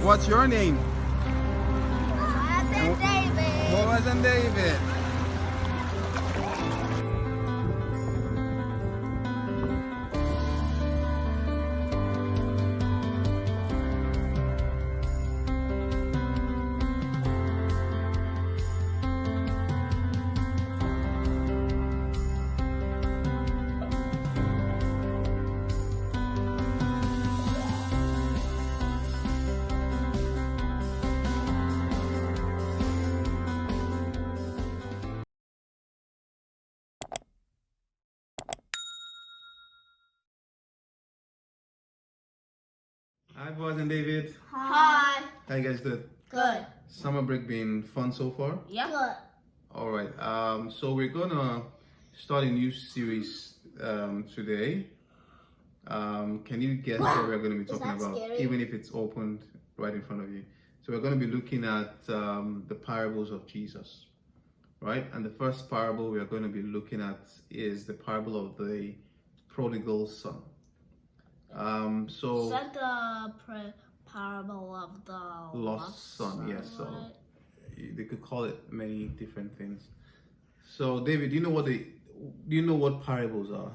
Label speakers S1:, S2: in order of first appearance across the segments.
S1: What's your name?
S2: Boaz and David.
S1: Boaz and David. Hi, Boaz and David.
S2: Hi.
S1: How you guys doing?
S2: Good.
S1: Summer break been fun so far?
S2: Yep. Good.
S1: All right. So we're gonna start a new series today. Can you guess what we're going to be talking about?
S2: Scary?
S1: Even if it's opened right in front of you. So we're going to be looking at the parables of Jesus, right? And the first parable we are going to be looking at is the parable of the prodigal son.
S2: Is that the parable of the
S1: Lost son, yes. So
S2: right?
S1: they could call it many different things. So David, do you know what parables are?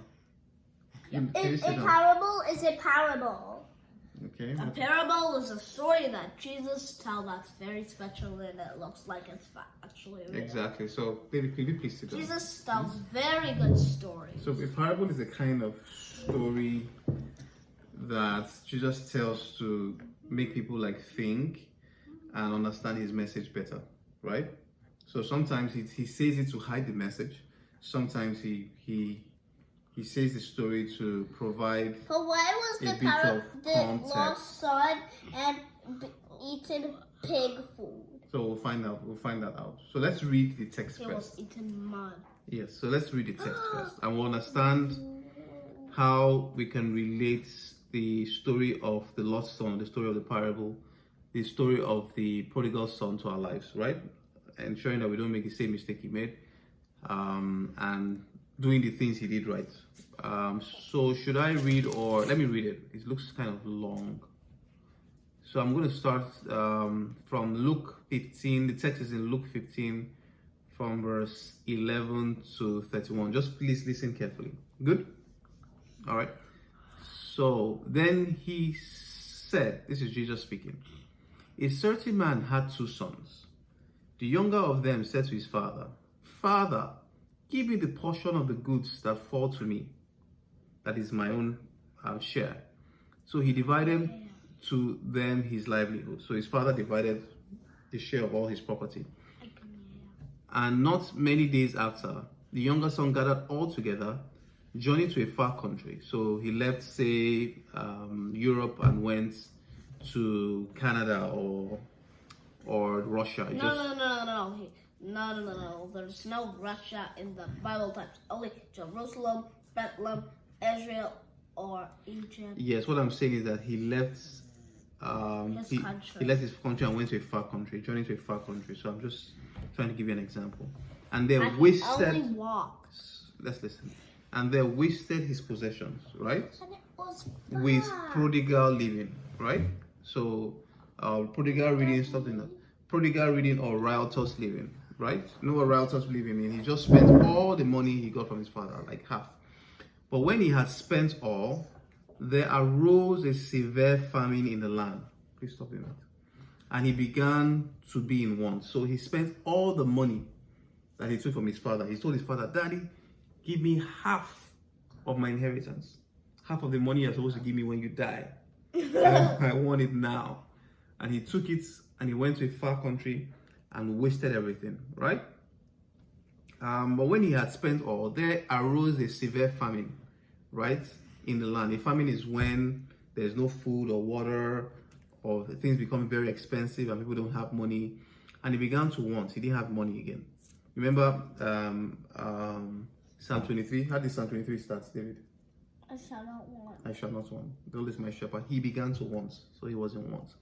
S2: A parable is a parable.
S1: Okay.
S2: A parable is a story that Jesus tells that's very special and it looks like it's actually real.
S1: Exactly. So David, could you please sit down?
S2: Jesus tells very good stories.
S1: So a parable is a kind of story that Jesus tells to make people like think and understand his message better, right? So sometimes he says it to hide the message. Sometimes he says the story to provide.
S2: But why was the lost son and eating pig food?
S1: So we'll find out. We'll find that out. So let's read the text
S2: He
S1: first.
S2: was eating mud.
S1: Yes. So let's read the text first, and we'll understand how we can relate the story of the lost son, the story of the parable, the story of the prodigal son to our lives, right? Ensuring that we don't make the same mistake he made, and doing the things he did right. So should I read, or let me read it? It looks kind of long. So I'm going to start from Luke 15. The text is in Luke 15 from verse 11 to 31. Just please listen carefully. Good? All right. So then he said, this is Jesus speaking, a certain man had two sons. The younger of them said to his father, Father, give me the portion of the goods that fall to me, that is my own share. So he divided to them his livelihood. So his father divided the share of all his property. And not many days after, the younger son gathered all together, journeyed to a far country. So he left, say, Europe and went to Canada or Russia.
S2: No. There's no Russia in the Bible types. Only Jerusalem, Bethlehem, Israel, or Egypt.
S1: Yes, what I'm saying is that he left he left his country and went to a far country, journeyed to a far country. So I'm just trying to give you an example. And they wasted.
S2: Only walked.
S1: Let's listen. And they wasted his possessions, right?
S2: And it was
S1: With prodigal living, right? So prodigal reading, something that prodigal reading or riotous living, right? You know what riotous living means? He just spent all the money he got from his father, like half. But when he had spent all, there arose a severe famine in the land. Please stop doing that. And he began to be in want. So he spent all the money that he took from his father. He told his father, Daddy, give me half of my inheritance. Half of the money you're supposed to give me when you die. I want it now. And he took it and he went to a far country and wasted everything, right? But when he had spent all, there arose a severe famine, right, in the land. A famine is when there's no food or water, or things become very expensive and people don't have money. And he began to want. He didn't have money again. Remember Psalm 23? How did Psalm 23 start, David?
S2: I shall not want.
S1: I shall not want. The Lord is my shepherd. He began to want, so he was in want.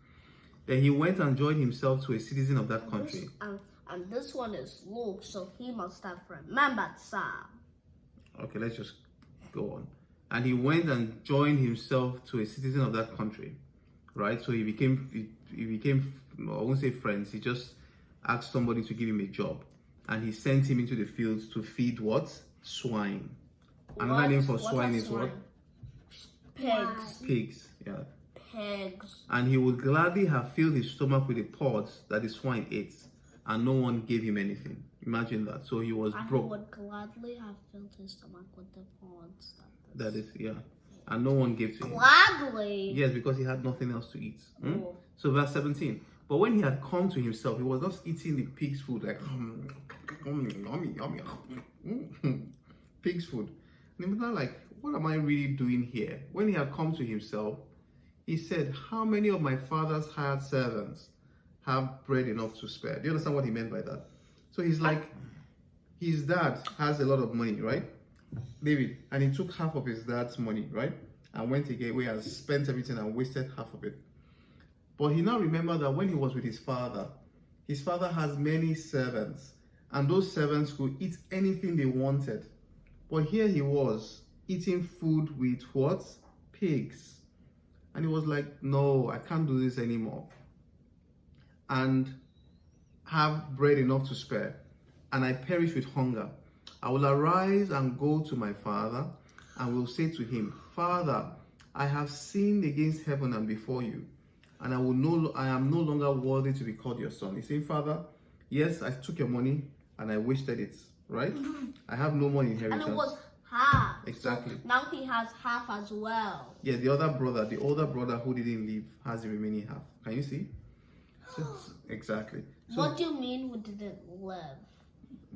S1: Then he went and joined himself to a citizen of that country.
S2: And this one is Luke, so he must have remembered Psalm.
S1: Okay, let's just go on. And he went and joined himself to a citizen of that country, right? So he he became, I won't say friends, he just asked somebody to give him a job. And he sent him into the fields to feed what? Swine. Another name for swine is what?
S2: Pigs.
S1: Pigs, yeah.
S2: Pigs.
S1: And he would gladly have filled his stomach with the pods that the swine ate, and no one gave him anything. Imagine that. So he was
S2: And
S1: broke.
S2: he would gladly have filled his stomach with the pods.
S1: That is, yeah. And no one gave to him.
S2: Gladly?
S1: Yes, because he had nothing else to eat.
S2: Oh.
S1: So verse 17. But when he had come to himself, he was just eating the pig's food, like pig's food. And he was not like, what am I really doing here? When he had come to himself, he said, how many of my father's hired servants have bread enough to spare? Do you understand what he meant by that? So he's like, his dad has a lot of money, right? David, and he took half of his dad's money, right? And went again, where he has spent everything and wasted half of it. But he now remembered that when he was with his father has many servants, and those servants could eat anything they wanted. But here he was, eating food with what? Pigs. And he was like, no, I can't do this anymore. And have bread enough to spare, and I perish with hunger. I will arise and go to my father, and will say to him, Father, I have sinned against heaven and before you, and I am no longer worthy to be called your son. He's saying, Father, yes, I took your money and I wasted it, right? I have no more inheritance.
S2: And it was half.
S1: Exactly.
S2: So now he has half as well.
S1: Yeah, the older brother who didn't leave has the remaining half. Can you see? So, exactly. So,
S2: What do you mean who didn't live?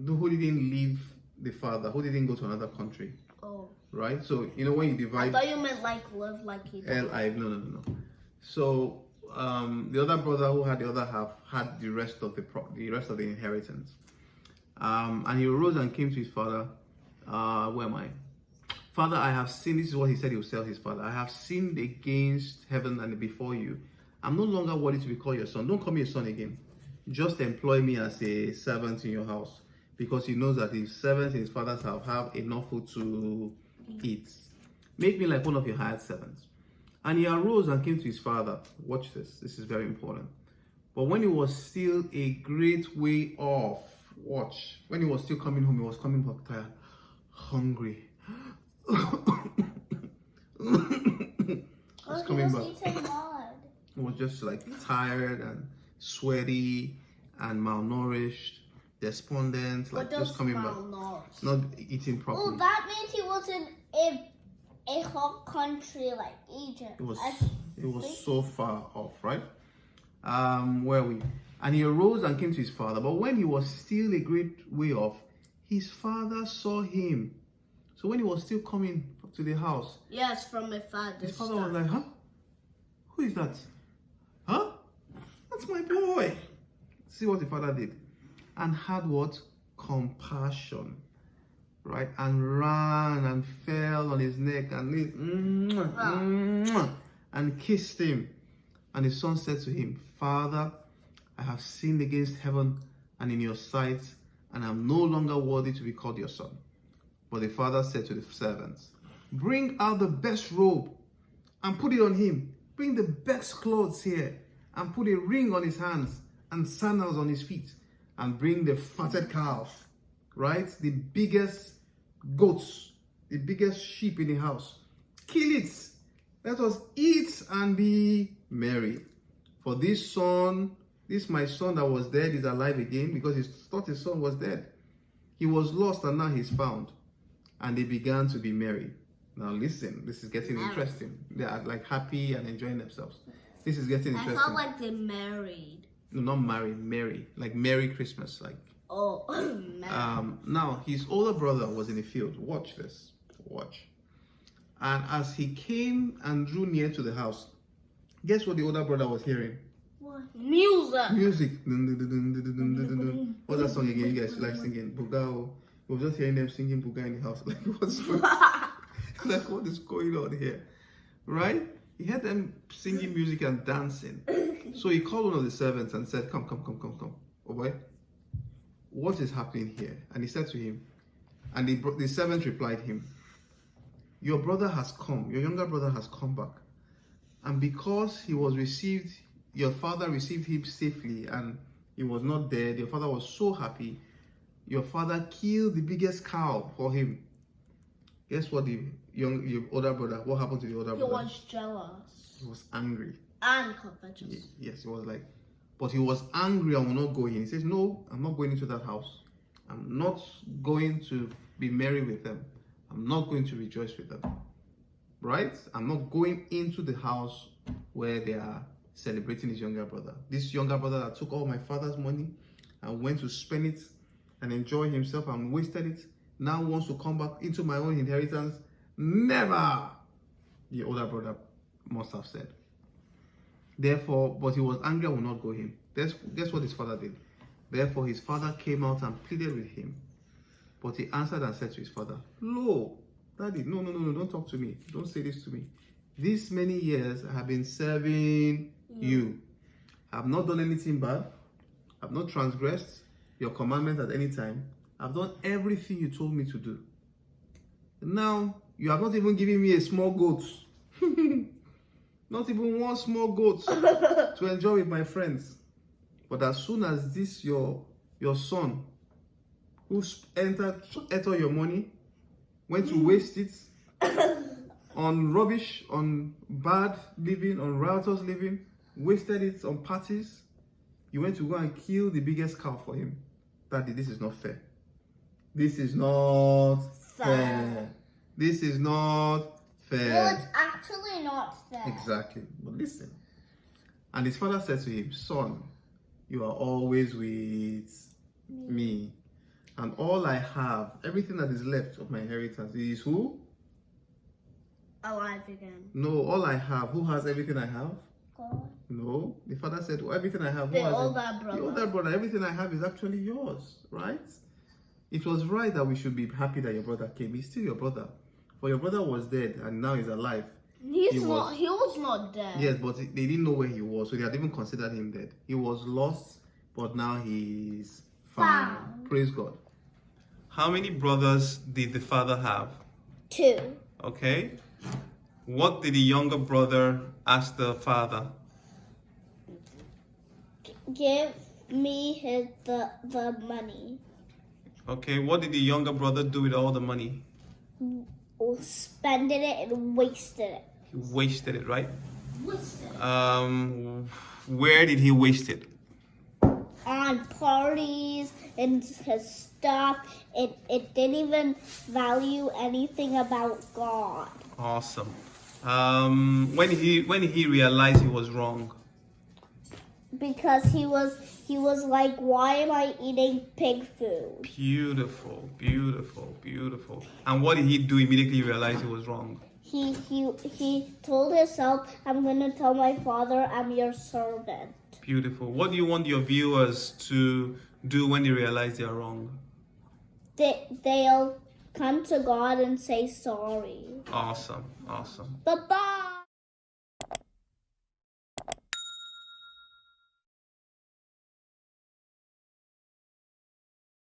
S1: who didn't leave the father? Who didn't go to another country?
S2: Oh.
S1: Right? So, you know, when you
S2: I
S1: divide...
S2: thought you meant like live like he did.
S1: No. So, the other brother who had the other half had the rest of the inheritance. And he arose and came to his father. Where am I? Father, I have sinned. This is what he said he would tell his father. I have sinned against heaven and before you. I'm no longer worthy to be called your son. Don't call me a son again. Just employ me as a servant in your house. Because he knows that his servants in his father's house have enough food to eat. Make me like one of your hired servants. And he arose and came to his father. Watch this. This is very important. But when he was still a great way off, watch. When he was still coming home, he was coming back tired, hungry. Was coming back. He was just like tired and sweaty and malnourished, despondent, like just coming back, not eating properly.
S3: Oh, that means he was in a whole country like Egypt.
S1: It was so far off, right? Where are we? And he arose and came to his father. But when he was still a great way off, his father saw him. So when he was still coming to the house,
S2: yes, from my father's
S1: his father was like, huh? Who is that? Huh? That's my boy. See what the father did. And had what? Compassion. Right? And ran and fell on his neck and kissed him. And his son said to him, Father, I have sinned against heaven and in your sight, and I am no longer worthy to be called your son. But the father said to the servants, bring out the best robe and put it on him. Bring the best clothes here and put a ring on his hands and sandals on his feet. And bring the fatted calf, right? The biggest goats, the biggest sheep in the house. Kill it. Let us eat and be merry. For this my son that was dead is alive again, because he thought his son was dead. He was lost and now he's found. And they began to be merry. Now listen, this is getting interesting. They are like happy and enjoying themselves. This is getting interesting.
S2: I felt like they married.
S1: No, not married, merry. Like Merry Christmas. Like.
S2: Oh, man.
S1: Now his older brother was in the field. Watch this. Watch. And as he came and drew near to the house, guess what the older brother was hearing?
S2: What? Music.
S1: Music. What's that song again? You guys like singing? Bugao. We were just hearing them singing Buga in the house. Like, what's going on? Like, what is going on here? Right? He heard them singing music and dancing. So he called one of the servants and said, come. Oh boy, what is happening here? And he said to him, and the servant replied him, your brother has come, your younger brother has come back. And because he was received your father received him safely and he was not dead, your father was so happy, your father killed the biggest cow for him. Guess what your older brother, what happened to the older brother?
S2: He was jealous.
S1: He was angry.
S2: And covetous.
S1: Yes, he was like, but he was angry and will not go in. He says, no, I'm not going into that house. I'm not going to be merry with them. I'm not going to rejoice with them. Right? I'm not going into the house where they are celebrating his younger brother. This younger brother that took all my father's money and went to spend it and enjoy himself and wasted it, now wants to come back into my own inheritance. Never! The older brother must have said. Therefore, but he was angry and would not go him. Guess what his father did? Therefore, his father came out and pleaded with him. But he answered and said to his father, "Lo, Daddy, no, don't talk to me. Don't say this to me. These many years I have been serving you. I have not done anything bad. I have not transgressed your commandment at any time. I've done everything you told me to do. Now, you have not even given me a small goat. Not even one small goat to enjoy with my friends. But as soon as this your son, who ate all your money, went to waste it on rubbish, on bad living, on riotous living, wasted it on parties, you went to go and kill the biggest cow for him. Daddy, this is not fair. This is not fair. This is not fair."
S3: Well, it's actually not fair.
S1: Exactly. But listen. And his father said to him, "Son, you are always with me. And all I have, everything that is left of my inheritance is who?
S2: Alive again.
S1: No, all I have. Who has everything I have?
S3: God.
S1: No. The father said, well, everything I have. Who
S2: The
S1: has
S2: older
S1: it?
S2: brother.
S1: The older brother. Everything I have is actually yours, right? It was right that we should be happy that your brother came. He's still your brother. But your brother was dead and now he's alive.
S2: He was not dead.
S1: Yes, but they didn't know where he was, so they had even considered him dead. He was lost, but now he's found. Praise God. How many brothers did the father have?
S3: 2.
S1: Okay. What did the younger brother ask the father?
S3: Give me the money.
S1: Okay. What did the younger brother do with all the money?
S3: Spended it and wasted it.
S1: He wasted it, right?
S3: Wasted it.
S1: Where did he waste it?
S3: On parties and his stuff. It didn't even value anything about God.
S1: Awesome. When he realized he was wrong.
S3: Because he was like, why am I eating pig food?
S1: Beautiful, beautiful, beautiful. And what did he do immediately he realized he was wrong?
S3: He told himself, I'm gonna tell my father I'm your servant.
S1: Beautiful. What do you want your viewers to do when they realize they are wrong?
S3: They'll come to God and say sorry.
S1: Awesome, awesome.
S3: Bye-bye.